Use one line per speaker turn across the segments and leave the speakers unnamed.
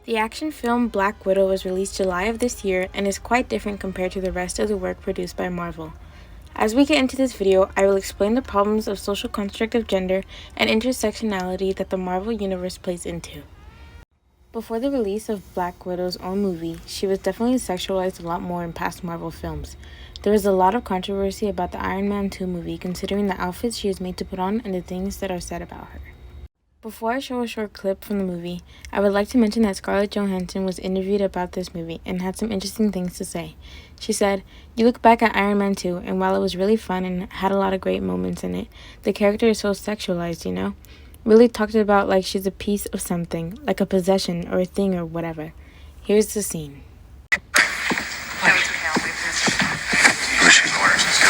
The action film Black Widow was released July of this year and is quite different compared to the rest of the work produced by Marvel. As we get into this video, I will explain the problems of social construct of gender and intersectionality that the Marvel Universe plays into. Before the release of Black Widow's own movie, she was definitely sexualized a lot more in past Marvel films. There was a lot of controversy about the Iron Man 2 movie considering the outfits she is made to put on and the things that are said about her. Before I show a short clip from the movie, I would like to mention that Scarlett Johansson was interviewed about this movie and had some interesting things to say. She said, "You look back at Iron Man 2, and while it was really fun and had a lot of great moments in it, the character is so sexualized, you know? Really talked about like she's a piece of something, like a possession or a thing or whatever." Here's the scene.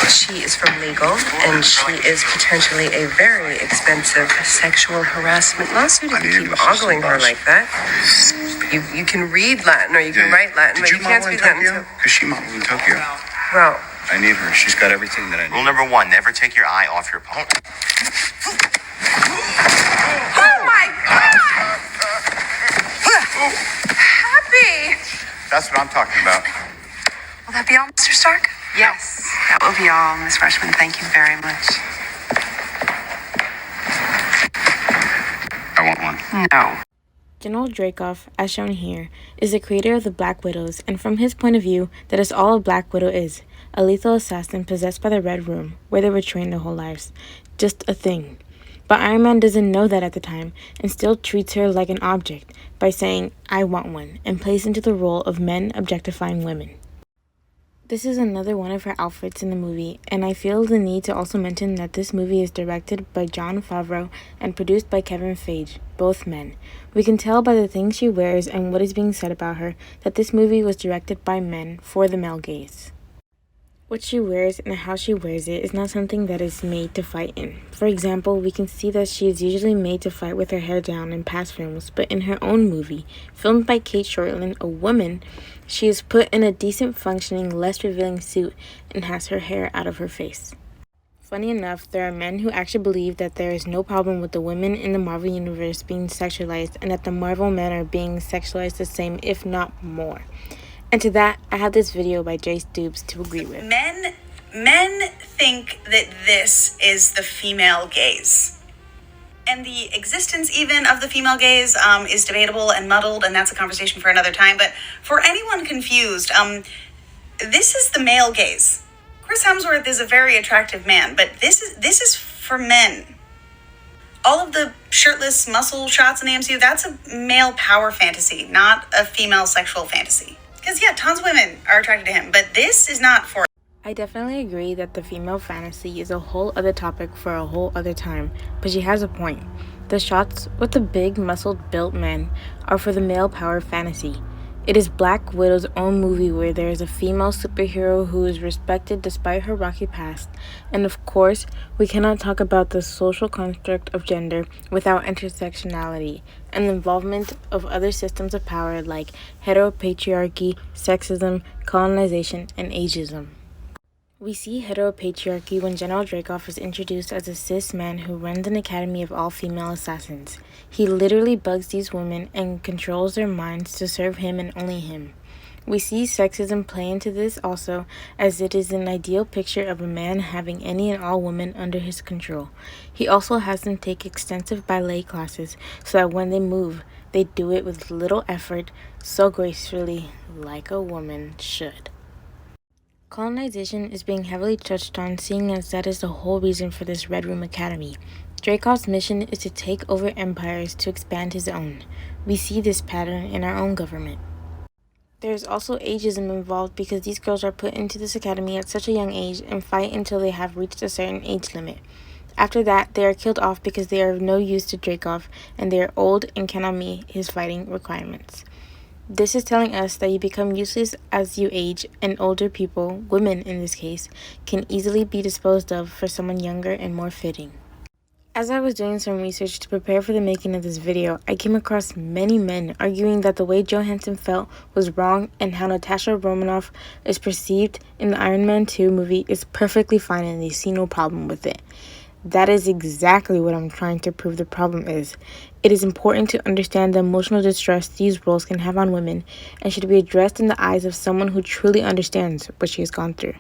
She is from legal, and she is potentially a very expensive sexual harassment lawsuit if you keep ogling her like that. You can read Latin or you can write Latin, but you can't speak Latin.
Because she modeled in Tokyo.
Well,
I need her. She's got everything that I need.
Rule number 1, never take your eye off your opponent.
oh my God! Happy!
That's what I'm talking about.
Will that be all, Mr. Stark? Yes, that will be all, Miss Freshman. Thank you very much.
I want one.
No.
General Dreykov, as shown here, is the creator of the Black Widows, and from his point of view, that is all a Black Widow is, a lethal assassin possessed by the Red Room, where they were trained their whole lives. Just a thing. But Iron Man doesn't know that at the time, and still treats her like an object, by saying, "I want one," and plays into the role of men objectifying women. This is another one of her outfits in the movie, and I feel the need to also mention that this movie is directed by Jon Favreau and produced by Kevin Feige, both men. We can tell by the things she wears and what is being said about her that this movie was directed by men for the male gaze. What she wears and how she wears it is not something that is made to fight in. For example, we can see that she is usually made to fight with her hair down in past films, but in her own movie, filmed by Kate Shortland, a woman, she is put in a decent functioning, less revealing suit and has her hair out of her face. Funny enough, there are men who actually believe that there is no problem with the women in the Marvel Universe being sexualized and that the Marvel men are being sexualized the same, if not more. And to that, I have this video by Jace Dubes to agree with.
Men think that this is the female gaze. And the existence even of the female gaze is debatable and muddled, and that's a conversation for another time. But for anyone confused, this is the male gaze. Chris Hemsworth is a very attractive man, but this is for men. All of the shirtless muscle shots in the MCU, that's a male power fantasy, not a female sexual fantasy. Because, yeah, tons of women are attracted to him, but this is not for...
I definitely agree that the female fantasy is a whole other topic for a whole other time, but she has a point. The shots with the big, muscled-built men are for the male power fantasy. It is Black Widow's own movie where there is a female superhero who is respected despite her rocky past, and of course, we cannot talk about the social construct of gender without intersectionality and the involvement of other systems of power like heteropatriarchy, sexism, colonization, and ageism. We see heteropatriarchy when General Dreykov is introduced as a cis man who runs an academy of all-female assassins. He literally bugs these women and controls their minds to serve him and only him. We see sexism play into this also, as it is an ideal picture of a man having any and all women under his control. He also has them take extensive ballet classes so that when they move, they do it with little effort, so gracefully, like a woman should. Colonization is being heavily touched on, seeing as that is the whole reason for this Red Room Academy. Dreykov's mission is to take over empires to expand his own. We see this pattern in our own government. There is also ageism involved because these girls are put into this academy at such a young age and fight until they have reached a certain age limit. After that, they are killed off because they are of no use to Dreykov and they are old and cannot meet his fighting requirements. This is telling us that you become useless as you age, and older people, women in this case, can easily be disposed of for someone younger and more fitting. As I was doing some research to prepare for the making of this video, I came across many men arguing that the way Johansson felt was wrong and how Natasha Romanoff is perceived in the Iron Man 2 movie is perfectly fine and they see no problem with it. That is exactly what I'm trying to prove the problem is. It is important to understand the emotional distress these roles can have on women and should be addressed in the eyes of someone who truly understands what she has gone through.